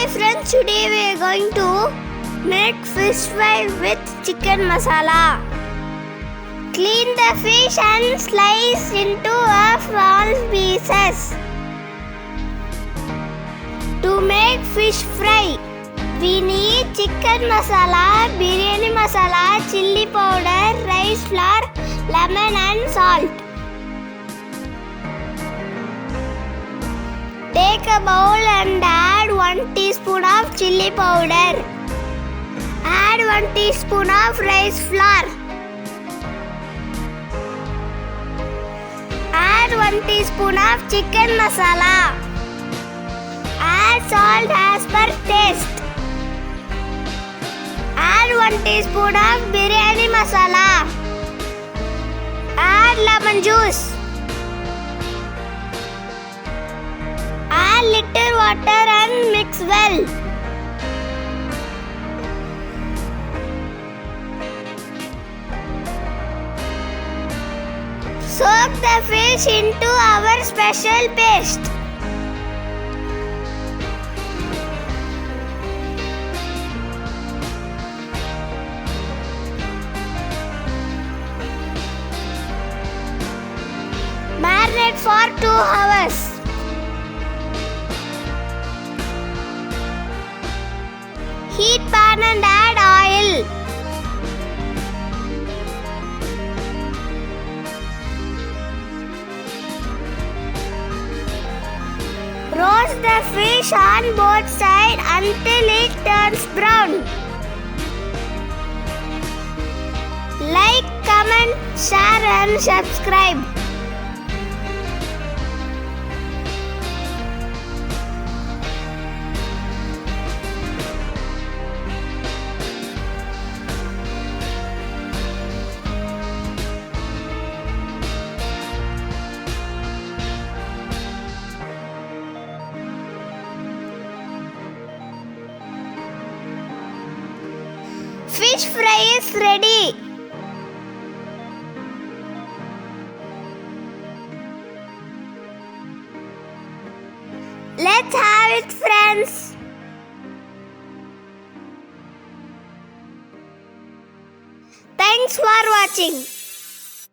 Hi friends, today we are going to make fish fry with chicken masala. Clean the fish and slice into small pieces. To make fish fry, we need chicken masala, biryani masala, chili powder, rice flour, lemon and salt. Take a bowl and add 1 teaspoon of chili powder. Add 1 teaspoon of rice flour. Add 1 teaspoon of chicken masala. Add salt as per taste. Add 1 teaspoon of biryani masala. Add lemon juice. Add little water and mix well. Soak the fish into our special paste. Marinate for 2 hours. Heat pan and add oil. Roast the fish on both sides until it turns brown. Like, comment, share and subscribe. Fish fry is ready. Let's have it, friends. Thanks for watching.